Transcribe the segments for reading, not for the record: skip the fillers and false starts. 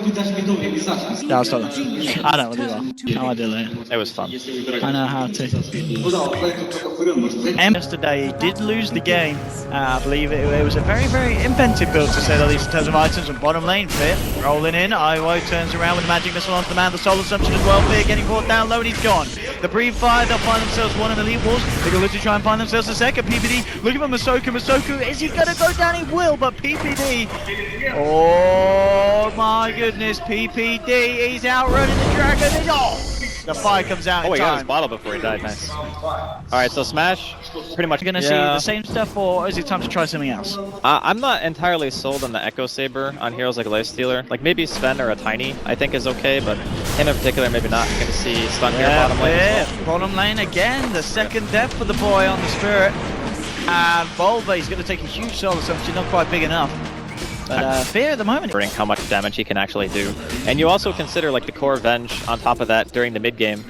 Yeah, I was told. I know what you are. How I do it. It was fun. I know how to. Yesterday, he did lose the game. I believe it was a very, very inventive build, to say the least, in terms of items. And bottom lane, Fit rolling in. Iwo turns around with the magic missile onto the man. The soul assumption as well. Fit getting caught down low, and he's gone. The breathe fire, they'll find themselves one in the elite walls. They're going to look to try and find themselves a second. PPD looking for Masoku. Masoku, is he going to go down? He will, but PPD. Oh my goodness, PPD. He's outrunning the dragon. He's off. The fire comes out in time. Oh, he got his bottle before he died. Nice. Alright, so Smash, pretty much going to see the same stuff, or is it time to try something else? I'm not entirely sold on the Echo Saber on heroes like Lifestealer. Like maybe Sven or a Tiny, I think is okay, but him in particular, maybe not. I'm going to see stun here bottom lane as well. Bottom lane again, the second death for the boy on the Spirit. And Bulba, he's going to take a huge soul assumption, not quite big enough. But Fear at the moment. How much damage he can actually do. And you also consider like the core Venge on top of that during the mid game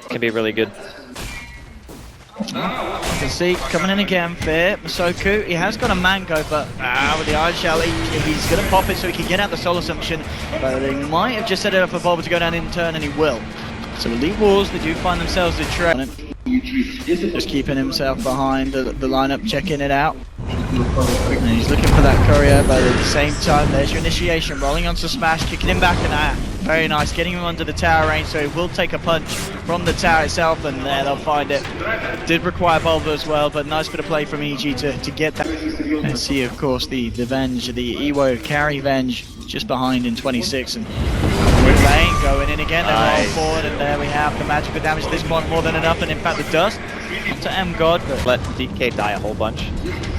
can be really good. You can see coming in again, Fear. Masoku, he has got a Mango, but with the Iron Shell, he's going to pop it so he can get out the soul assumption. But he might have just set it up for Bulba to go down in turn, and he will. So Elite Walls, they do find themselves in trap. Just keeping himself behind the lineup, checking it out. And he's looking for that courier, but at the same time, there's your initiation, rolling onto Smash, kicking him back, and very nice, getting him under the tower range, so he will take a punch from the tower itself, and there they'll find it. Did require Bulba as well, but nice bit of play from EG to get that. And see, of course, the Venge, the Ewo carry Venge, just behind in 26, and WePlay going in again, they're rolling forward, and there we have the magical damage at this point, more than enough, and in fact the dust to M-God, but let DK die a whole bunch.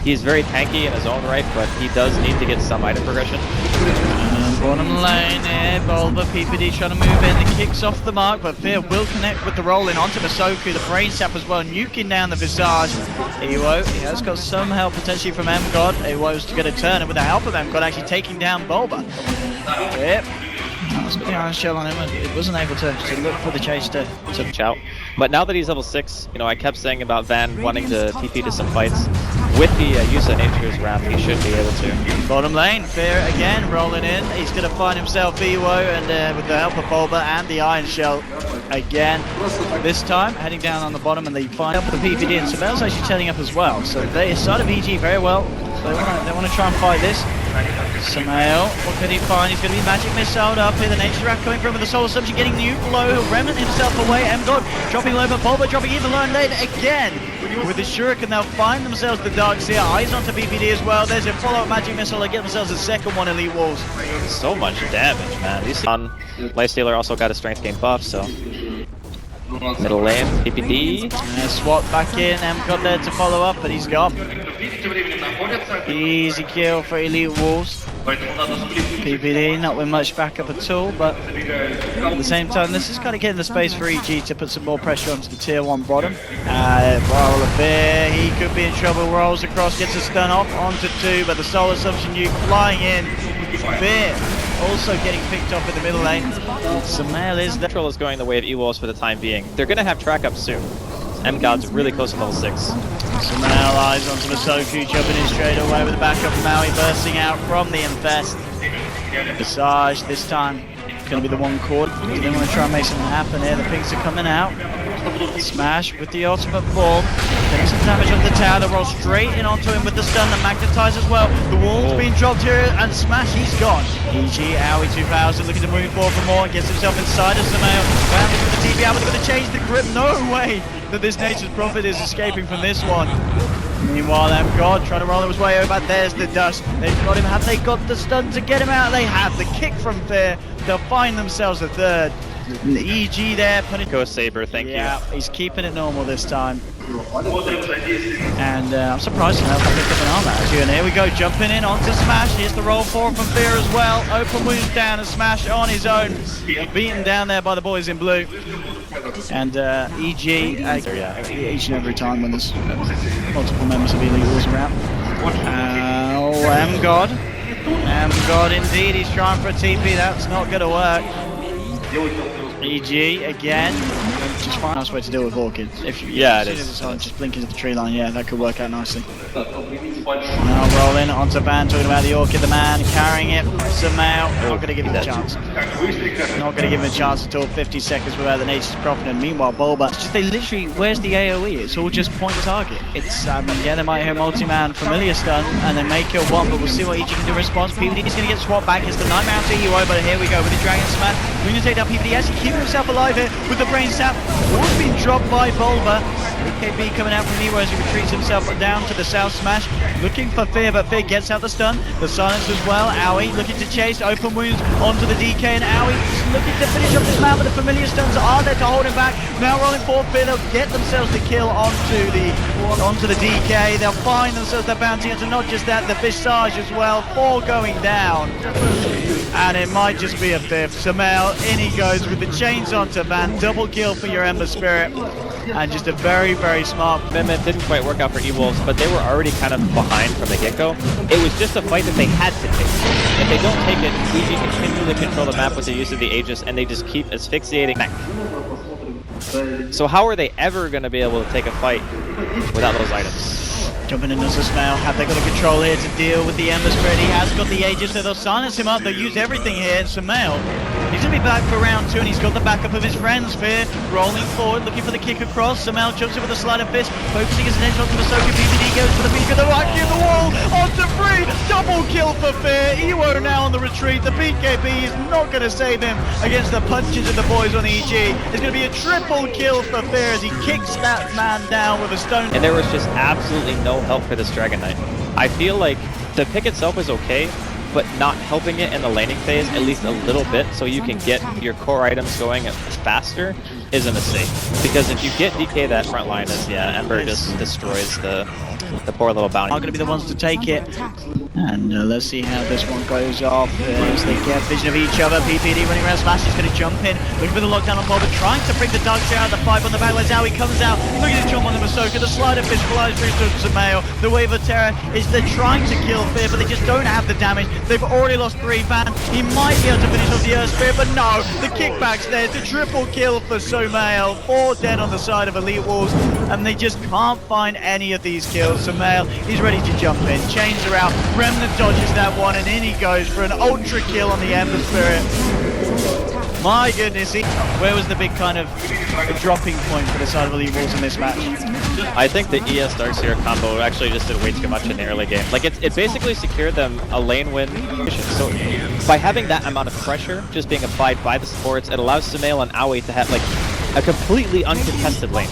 He's very tanky in his own right, but he does need to get some item progression. Bottom lane here, Bulba, PPD trying to move in, the kicks off the mark, but Fear will connect with the roll in onto Masoku, the brain sap as well, nuking down the Visage. Ewo, he has got some help potentially from M-God. Ewo's going to turn, and with the help of M-God actually taking down Bulba. Yep. Let's put the Iron Shell on him, and it wasn't able to look for the chase to out. But now that he's level 6, you know, I kept saying about Van wanting to TP to some fights. With the use of Nature's Wrath, he should be able to. Bottom lane, Fear again rolling in. He's going to find himself Ewo, and with the help of Bulba and the Iron Shell again. This time, heading down on the bottom, and they find help with the PPD, and Sabel's actually turning up as well. So they started EG very well. They want to try and fight this. Samael, what can he find? He's going to be magic missiled up here. The Nature Wrath coming from with the soul assumption, getting nuked low. He'll remnant himself away. M-God dropping low, but Bulba dropping even low, and then again with the Shuriken, they'll find themselves the Dark Seer. Eyes onto PPD as well. There's a follow-up magic missile. They get themselves a second one, Elite Walls. So much damage, man. Lifestealer also got a strength gain buff, so. Middle lane, PPD. Swat back in, M-God there to follow up, but he's gone. Easy kill for Elite Wolves. PPD not with much backup at all, but at the same time, this is kind of getting the space for EG to put some more pressure onto the tier 1 bottom. While Fear, he could be in trouble, rolls across, gets a stun off onto 2, but the soul assumption nuke flying in. Fear also getting picked off in the middle lane. Samael is there. Control is going the way of E-Walls for the time being. They're going to have track up soon. M-God's really close to level 6. Samael eyes onto Masoku, jumping in straight away with the backup from Maui, bursting out from the Infest. Visage this time going to be the one cord. They want to try and make something happen here. The pinks are coming out. Smash with the ultimate form. Getting some damage on the tower. They roll straight in onto him with the stun. The magnetize as well. The wall's being dropped here, and Smash, he's gone. EG, Aoi 2000 looking to move forward for more. Gets himself inside of Samael. Found with the TP out, but they're going to change the grip. No way that this Nature's Prophet is escaping from this one. Meanwhile, M-God trying to roll his way over. There's the dust. They've got him. Have they got the stun to get him out? They have. The kick from Fear. They'll find themselves a third. The EG there. Go Saber, thank you. Yeah, he's keeping it normal this time. And I'm surprised to know if I picked up an armor actually. And here we go, jumping in onto Smash. Here's the roll forward from Fear as well. Open wounds down, and Smash on his own. Beaten down there by the boys in blue. And EG, each and every time when there's multiple members of Elite Wars around. M-God. M-God indeed, he's trying for a TP, that's not going to work. EG again, just find a nice way to deal with orchids. If you, Yeah, as it soon as is. it's on, just blink into the tree line, yeah, that could work out nicely. Now rolling onto Van, talking about the orchid, the man carrying it. Sumail, not going to give him a chance. Not going to give him a chance until 50 seconds without the Nature's Prophet. And meanwhile, Bulba, it's just they literally, where's the AoE? It's all just point target. It's, yeah, they might hit multi-man familiar stun, and they may kill one, but we'll see what EG can do in response. PvD is going to get swapped back. It's the Nightmare out to EUI, but here we go with the Dragon Smash. We're going to take down PvD. Yes, he keeps himself alive here with the Brain Sap. One's been dropped by Bulba. AKB coming out from Nero as he retreats himself down to the South Smash. Looking for Fear, but Fear gets out the stun. The silence as well. Owie looking to chase. Open wounds onto the DK, and Owie looking to finish off this man, but the familiar stuns are there to hold him back. Now rolling forward, Fear, they'll get themselves the kill onto the DK. They'll find themselves their bounty, and not just that, the Visage as well. 4 going down. And it might just be a 5th. Sumail, in he goes with the chains onto Van. Double kill for your Ember Spirit. And just a very, very smart Commitment didn't quite work out for E-Wolves, but they were already kind of behind from the get-go. It was just a fight that they had to take. If they don't take it, EG continually control the map with the use of the Aegis, and they just keep asphyxiating mech. So how are they ever going to be able to take a fight without those items? Jumping into Sumail, have they got a control here to deal with the Ember Spirit? He has got the Aegis, so they'll silence him up, they'll use everything here. Sumail, he's going to be back for round 2, and he's got the backup of his friends. Fear rolling forward, looking for the kick across. Sumail jumps in with a slide of fist, focusing his attention onto Masoka. PvD goes for the peak of the right in the wall, onto Free, double kill for Fear. Ewo now on the retreat. The BKB is not going to save him against the punches of the boys on EG. It's going to be a triple kill for Fear as he kicks that man down with a stone. And there was just absolutely no help for this Dragon Knight. I feel like the pick itself is okay, but not helping it in the laning phase at least a little bit so you can get your core items going faster is a mistake. Because if you get DK that front line, Ember just destroys the poor little bounty. Are going to be the ones to take it. And let's see how this one goes off as they get vision of each other. PPD running around, Smash is going to jump in, looking for the lockdown on Bulba, trying to bring the Dark Share out of the fight on the back. Let's how he comes out, looking to jump on the Masoka. The slider fish flies through to Sumail. The Wave of Terror is they're trying to kill Fear, but they just don't have the damage. They've already lost 3 Van. He might be able to finish off the Earth Spirit, but no, the kickback's there. It's a triple kill for Sumail. 4 dead on the side of Elite Wolves, and they just can't find any of these kills. Sumail, he's ready to jump in. Chains are out. Remnant dodges that one, and in he goes for an ultra kill on the Ember Spirit. My goodness, where was the big kind of dropping point for the side of Elite Wolves in this match? I think the ES Darkseer combo actually just did way too much in the early game. Like, it basically secured them a lane win. So by having that amount of pressure just being applied by the supports, it allows Sumail and Owie to have, like, a completely uncontested lane.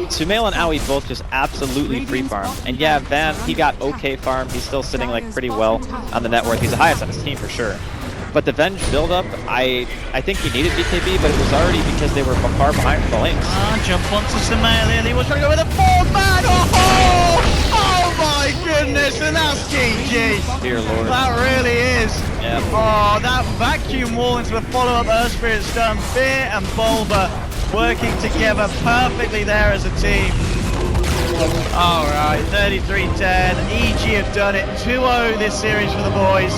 Sumail and Owie both just absolutely free farm. And yeah, Van, he got okay farm. He's still sitting, like, pretty well on the net worth. He's the highest on his team for sure. But the Venge build-up, I think he needed BKB, but it was already because they were far behind from the lanes. Jump onto Sumail here. He was trying to go with a 4-man. Oh my goodness, and that's GG. Dear Lord. That really is. Yeah. Oh, that vacuum wall into the follow-up Earth Spirit stun. Fear and Bulba working together perfectly there as a team. Alright, 33-10. EG have done it. 2-0 this series for the boys.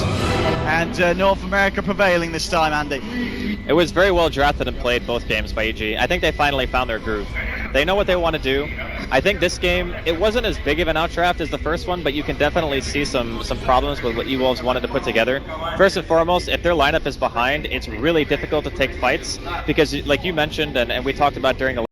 And North America prevailing this time, Andy. It was very well drafted and played both games by EG. I think they finally found their groove. They know what they want to do. I think this game, it wasn't as big of an outdraft as the first one, but you can definitely see some problems with what E-Wolves wanted to put together. First and foremost, if their lineup is behind, it's really difficult to take fights because, like you mentioned, and we talked about during the